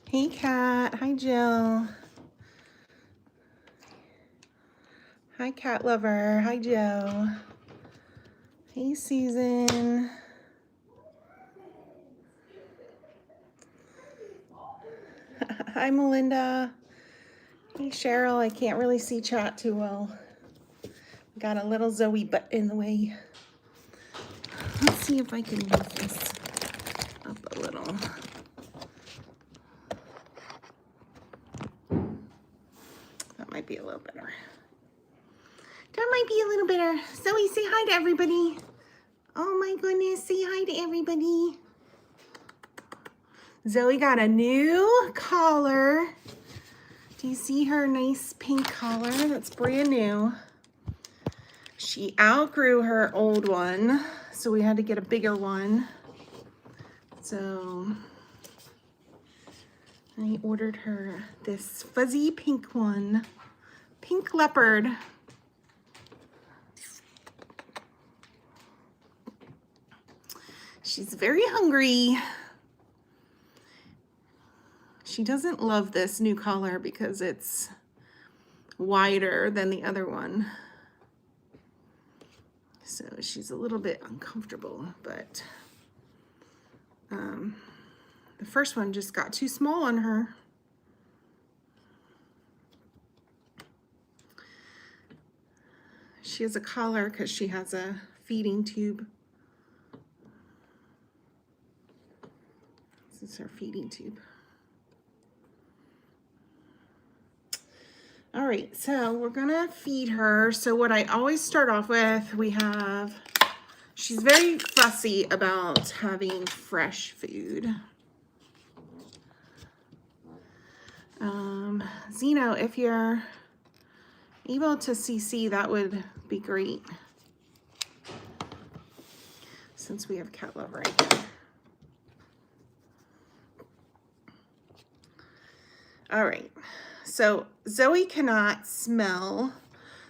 Hey, Cat. Hi, Jill. Hi, Cat Lover. Hi, Joe. Hey, Susan. Hi, Melinda. Hey, Cheryl. I can't really see chat too well. Got a little Zoe butt in the way. Let's see if I can move this up a little. That might be a little better. That might be a little better. Zoe, say hi to everybody. Oh my goodness, say hi to everybody. Zoe got a new collar. Do you see her nice pink collar? That's brand new. She outgrew her old one, so we had to get a bigger one. So I ordered her this fuzzy pink one, pink leopard. She's very hungry. She doesn't love this new collar because it's wider than the other one. So she's a little bit uncomfortable, but the first one just got too small on her. She has a collar because she has a feeding tube. This is her feeding tube. All right, so we're gonna feed her. So what I always start off with, she's very fussy about having fresh food. Zeno, if you're able to CC, that would be great. Since we have Cat Love right here. All right, so Zoe cannot smell,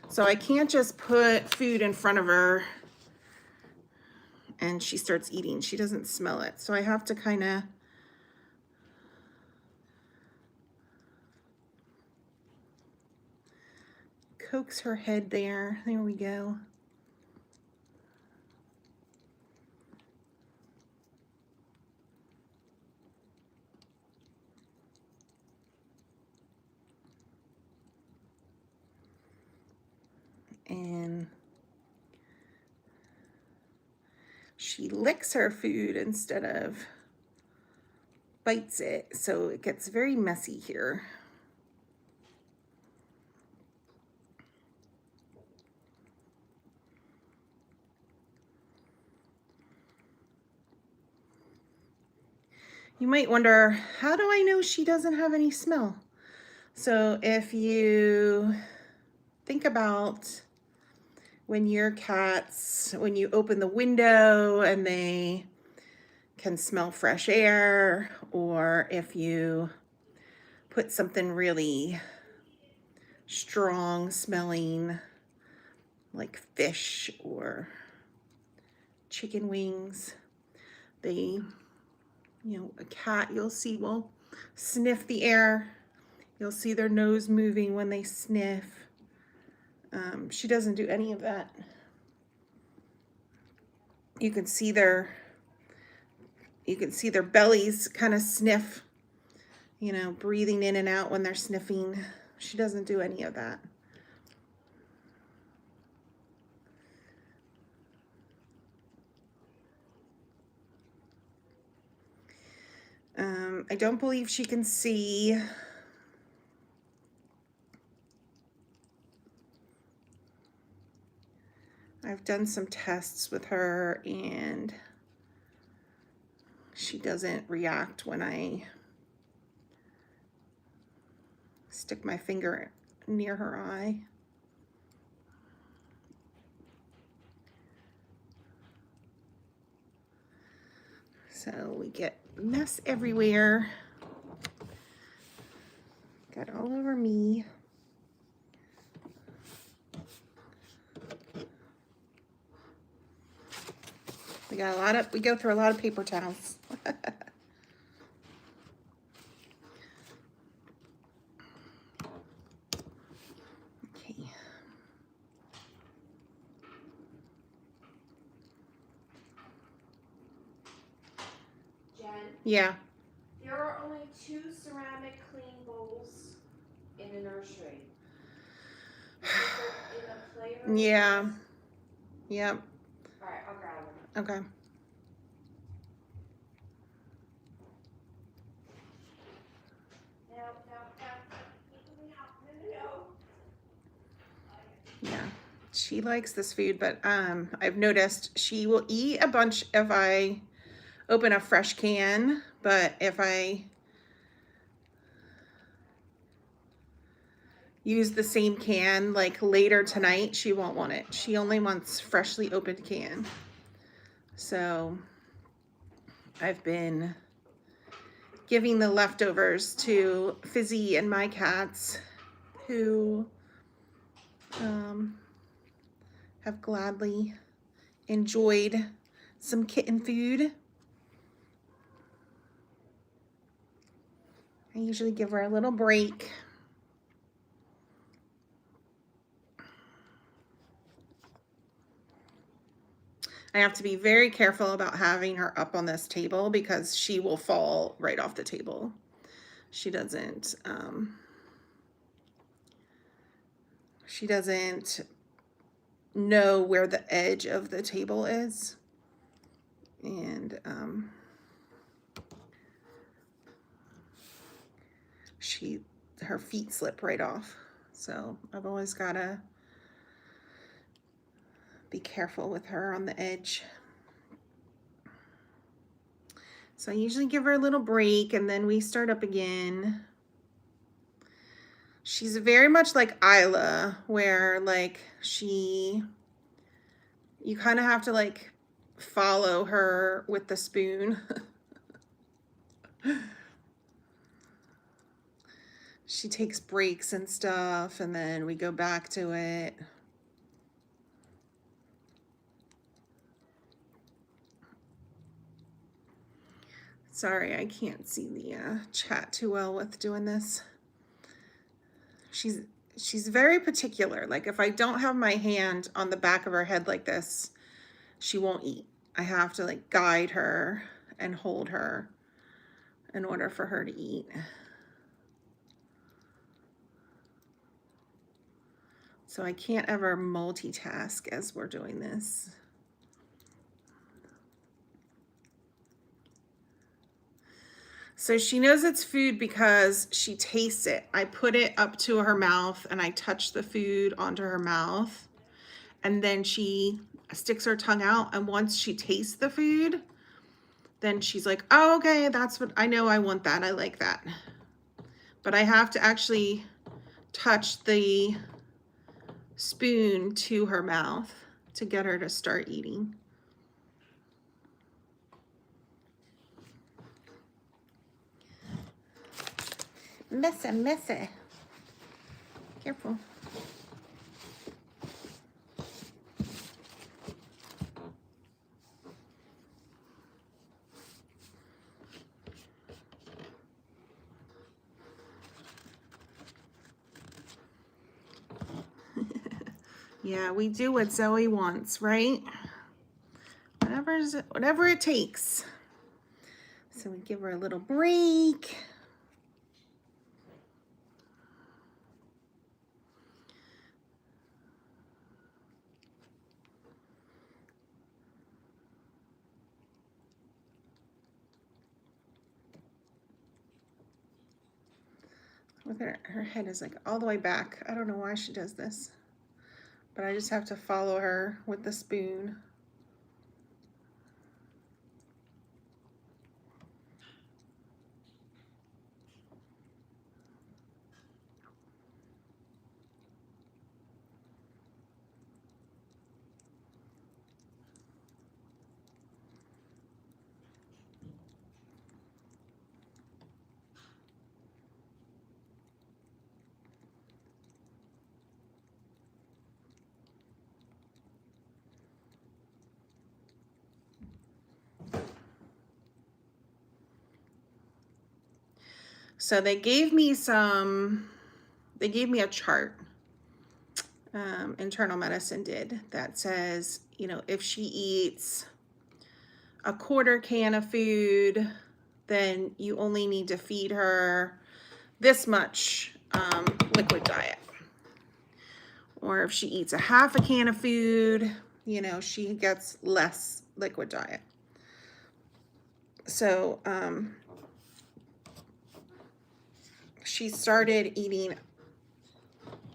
so I can't just put food in front of her and she starts eating. She doesn't smell it, so I have to kind of coax her head there. There we go. And she licks her food instead of bites it, so it gets very messy here. You might wonder, how do I know she doesn't have any smell? So if you think about when your cats, when you open the window and they can smell fresh air, or if you put something really strong smelling like fish or chicken wings, they, a cat you'll see will sniff the air. You'll see their nose moving when they sniff. She doesn't do any of that. You can see their bellies kind of sniff, breathing in and out when they're sniffing. She doesn't do any of that. I don't believe she can see. I've done some tests with her and she doesn't react when I stick my finger near her eye. So we get mess everywhere. Got all over me. We go through a lot of paper towels. Okay. Jen? Yeah. There are only 2 ceramic clean bowls in the nursery. You think they're in the playroom? Yeah. Yep. Alright, I'll grab them. Okay. No. Yeah. She likes this food, but I've noticed she will eat a bunch if I open a fresh can, but if I use the same can like later tonight, she won't want it. She only wants freshly opened can. So I've been giving the leftovers to Fizzy and my cats, who have gladly enjoyed some kitten food. I usually give her a little break. I have to be very careful about having her up on this table because she will fall right off the table. She doesn't know where the edge of the table is, and her feet slip right off. So I've always got to be careful with her on the edge. So I usually give her a little break and then we start up again. She's very much like Isla, where like you kind of have to like follow her with the spoon. She takes breaks and stuff, and then we go back to it. Sorry, I can't see the chat too well with doing this. She's very particular. Like if I don't have my hand on the back of her head like this, she won't eat. I have to like guide her and hold her in order for her to eat. So I can't ever multitask as we're doing this. So she knows it's food because she tastes it. I put it up to her mouth and I touch the food onto her mouth, and then she sticks her tongue out, and once she tastes the food, then she's like, oh, okay, that's what I know. I want that. I like that. But I have to actually touch the spoon to her mouth to get her to start eating. Messy. Careful. Yeah, we do what Zoe wants, right? Whatever it takes. So we give her a little break. Look at her head is like all the way back. I don't know why she does this, but I just have to follow her with the spoon. So they gave me a chart, internal medicine did, that says, you know, if she eats a quarter can of food, then you only need to feed her this much liquid diet. Or if she eats a half a can of food, you know, she gets less liquid diet. So she started eating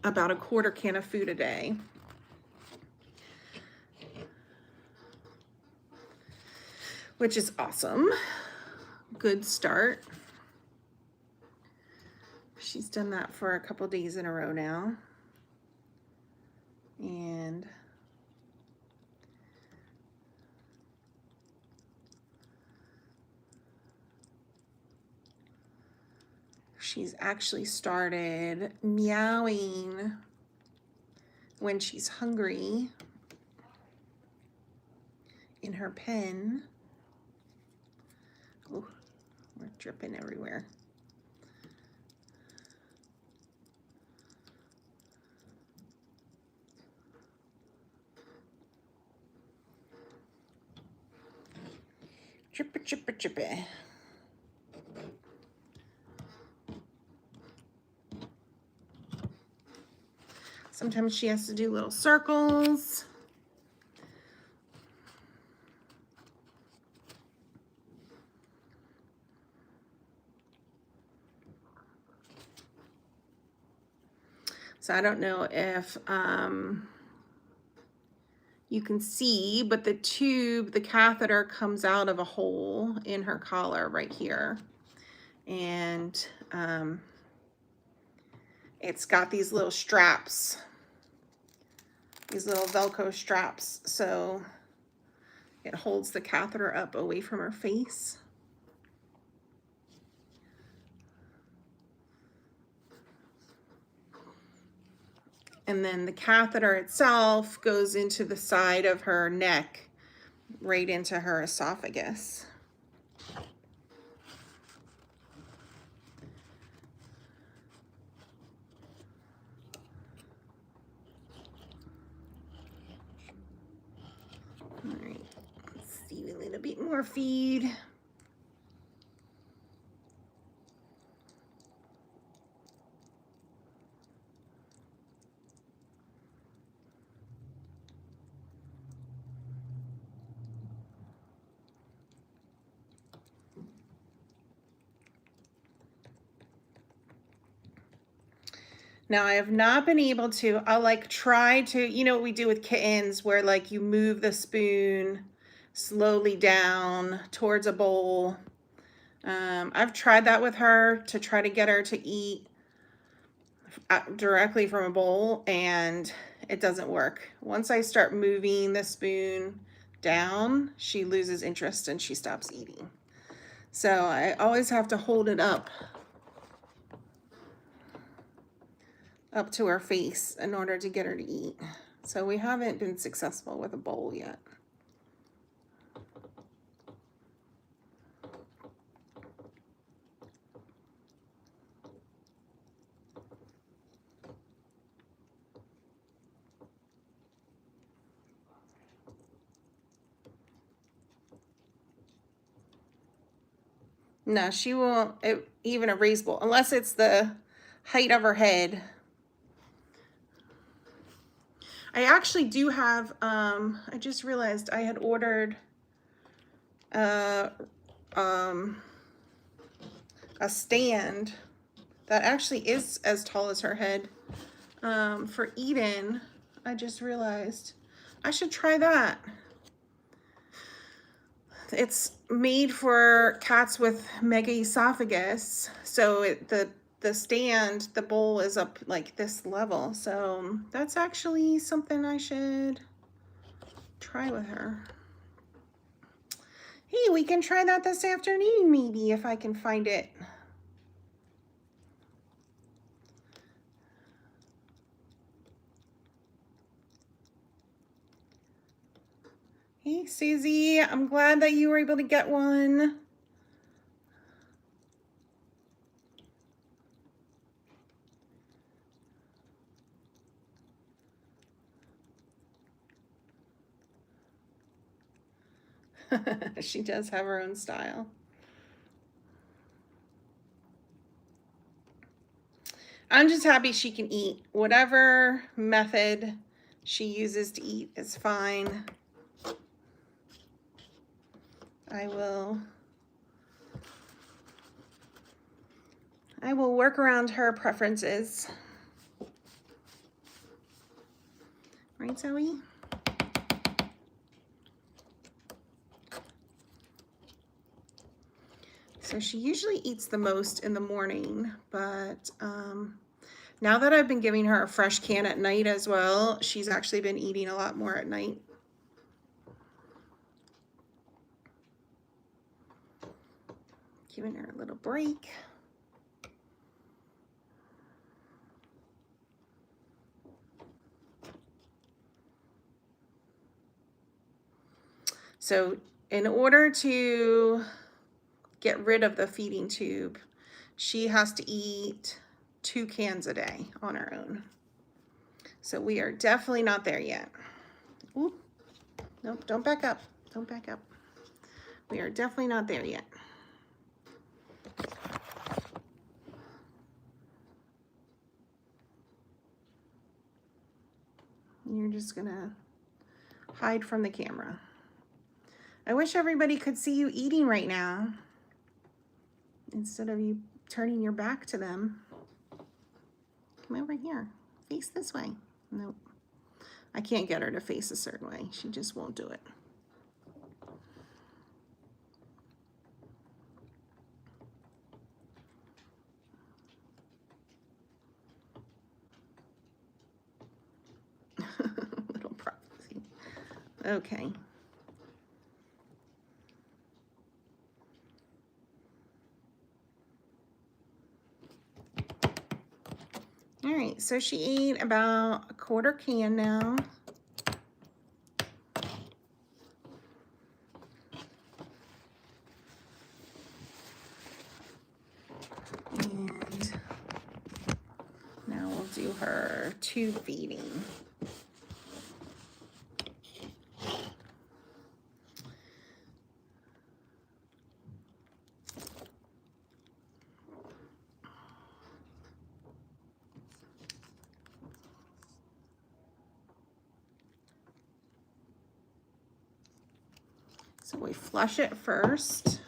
about a quarter can of food a day. Which is awesome. Good start. She's done that for a couple days in a row now. And she's actually started meowing when she's hungry in her pen. Oh, we're dripping everywhere. Drippy, drippy, drippy. Sometimes she has to do little circles. So I don't know if you can see, but the tube, the catheter comes out of a hole in her collar right here. And it's got these little straps, these little Velcro straps. So it holds the catheter up away from her face. And then the catheter itself goes into the side of her neck, right into her esophagus. All right, let's see a little bit more feed. Now I have not been able to, I'll like try to, you know what we do with kittens where like you move the spoon slowly down towards a bowl. I've tried that with her to try to get her to eat directly from a bowl, and it doesn't work. Once I start moving the spoon down, she loses interest and she stops eating. So I always have to hold it up to her face in order to get her to eat. So we haven't been successful with a bowl yet. No, she won't even a raised bowl unless it's the height of her head. I actually do have, I just realized I had ordered a stand that actually is as tall as her head for Eden. I just realized I should try that. It's made for cats with mega esophagus, so the stand, the bowl is up like this level. So that's actually something I should try with her. Hey, we can try that this afternoon, maybe, if I can find it. Hey, Susie, I'm glad that you were able to get one. She does have her own style. I'm just happy she can eat. Whatever method she uses to eat is fine. I will work around her preferences. Right, Zoe? So she usually eats the most in the morning, but now that I've been giving her a fresh can at night as well, she's actually been eating a lot more at night. Giving her a little break. So in order to get rid of the feeding tube, she has to eat 2 cans a day on her own. So we are definitely not there yet. Oop. Nope, don't back up. Don't back up. We are definitely not there yet. You're just gonna hide from the camera. I wish everybody could see you eating right now instead of you turning your back to them. Come over here. Face this way. Nope. I can't get her to face a certain way. She just won't do it. Little prophecy. Okay. All right, so she ate about a 1/4 can now. And now we'll do her tube feeding. So we flush it first.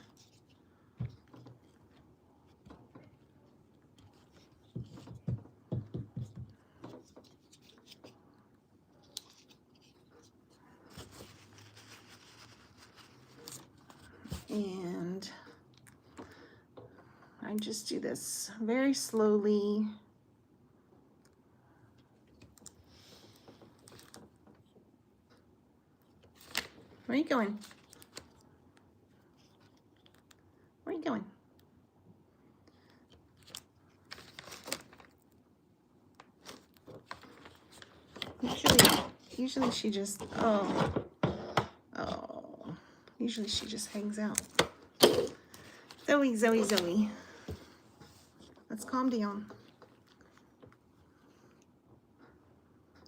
And I just do this very slowly. Where are you going? Where are you going? Usually she just, usually she just hangs out. Zoe, Zoe, Zoe. Let's calm down.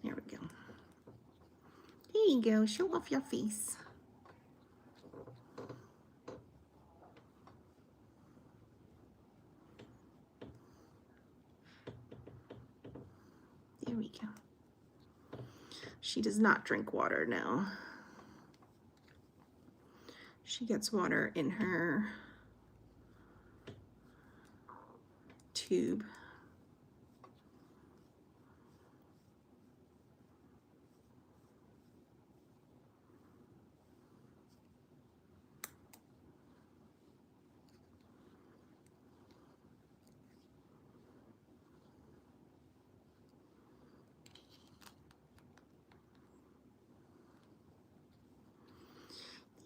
There we go. There you go. Show off your face. There we go. She does not drink water now. She gets water in her tube.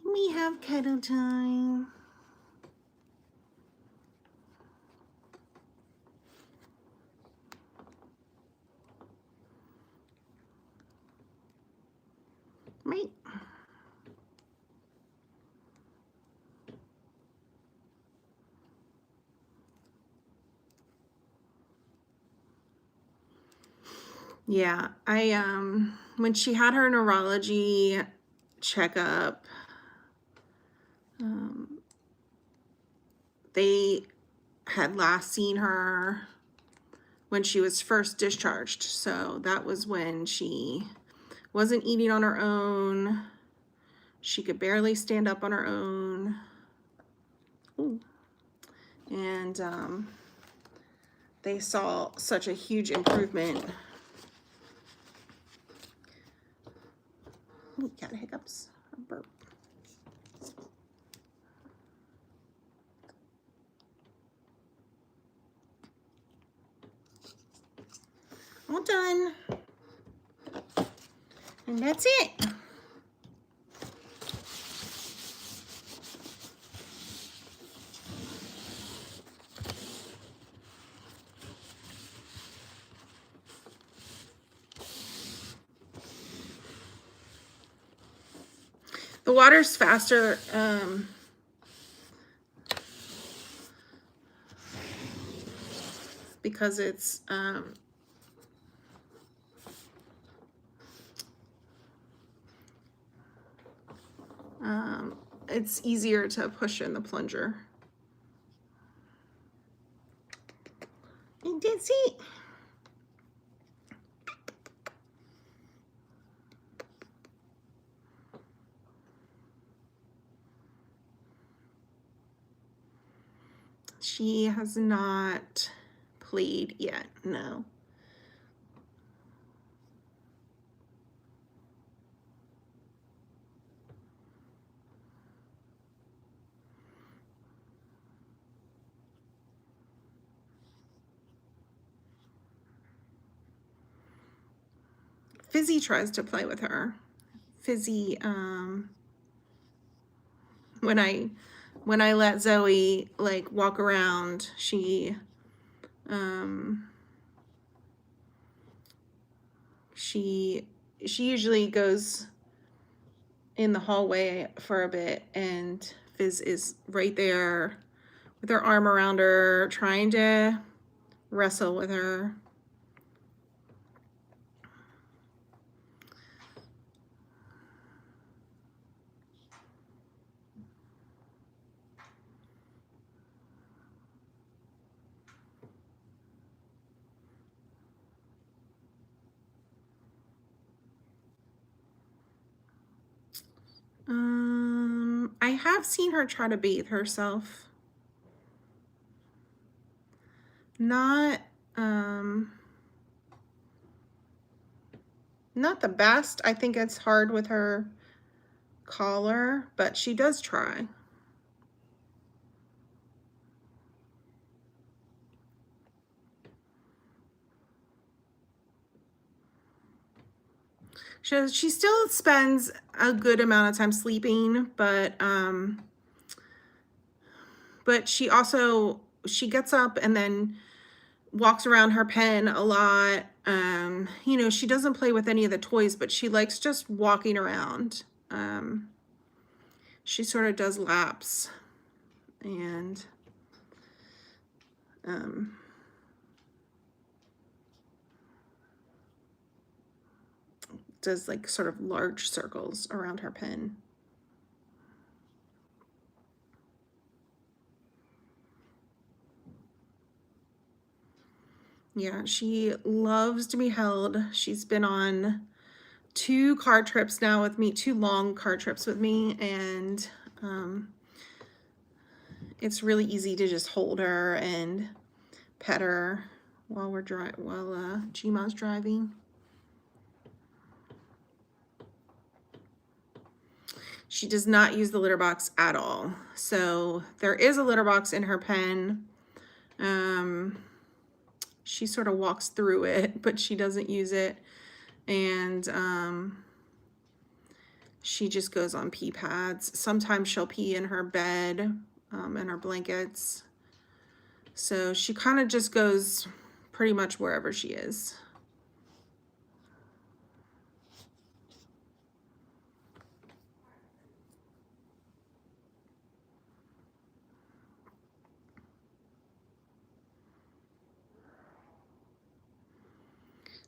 We have cuddle time. Right. Yeah, when she had her neurology checkup, They had last seen her when she was first discharged. So that was when she wasn't eating on her own. She could barely stand up on her own. Ooh. And they saw such a huge improvement. Ooh, cat hiccups. Burp. All done. And that's it. The water's faster because it's easier to push in the plunger. And that's it. She has not played yet, no. Fizzy tries to play with her. Fizzy, when I let Zoe like walk around, she usually goes in the hallway for a bit, and Fizz is right there with her arm around her, trying to wrestle with her. I have seen her try to bathe herself. Not the best. I think it's hard with her collar, but she does try. She still spends a good amount of time sleeping, but she gets up and then walks around her pen a lot. You know, she doesn't play with any of the toys, but she likes just walking around. She sort of does laps and does like sort of large circles around her pen. Yeah, she loves to be held. She's been on 2 car trips now with me, 2 long car trips with me, and it's really easy to just hold her and pet her while Gma's driving. She does not use the litter box at all. So there is a litter box in her pen. She sort of walks through it, but she doesn't use it. And she just goes on pee pads. Sometimes she'll pee in her bed, in her blankets. So she kind of just goes pretty much wherever she is.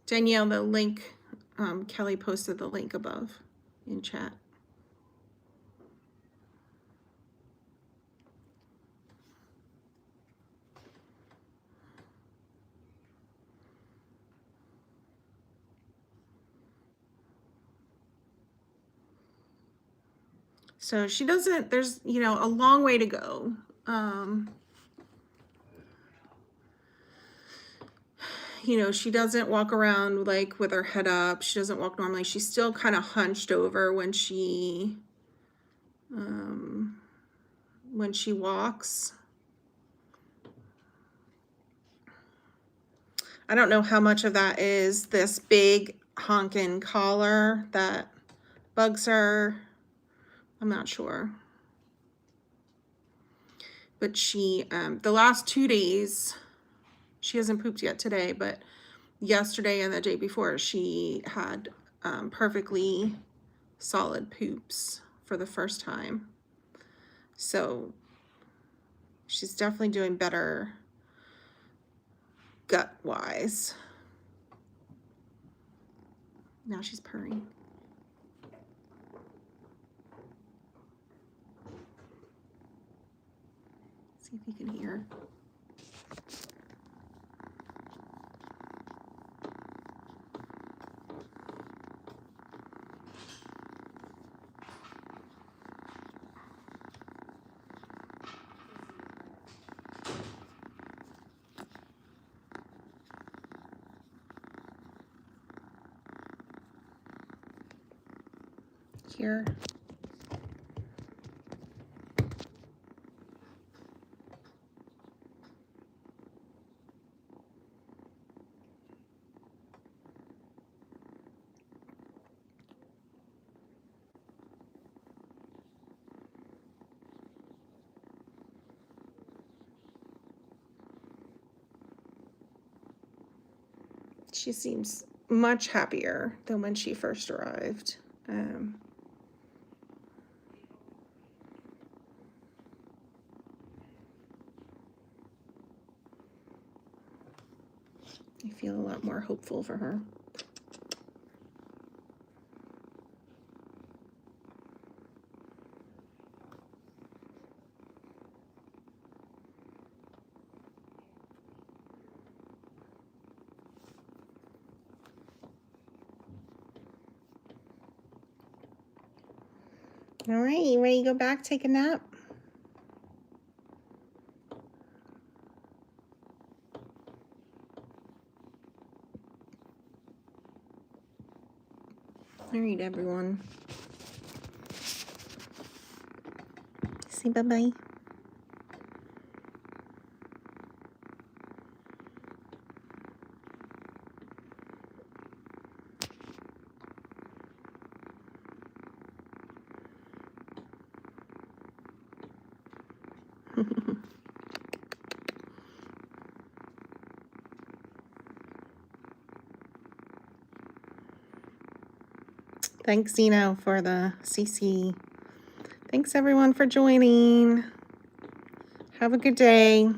Danielle, the link, Kelly posted the link above in chat. So she doesn't, there's, you know, a long way to go. You know, she doesn't walk around like with her head up. She doesn't walk normally. She's still kind of hunched over when she walks. I don't know how much of that is this big honkin' collar that bugs her. I'm not sure. But she, the last 2 days, she hasn't pooped yet today, but yesterday and the day before, she had perfectly solid poops for the first time. So she's definitely doing better gut-wise. Now she's purring. See if you can hear. Here. She seems much happier than when she first arrived. I feel a lot more hopeful for her. All right, you ready to go back, take a nap? All right, everyone. Say bye-bye. Thanks, Zeno, for the CC. Thanks, everyone, for joining. Have a good day.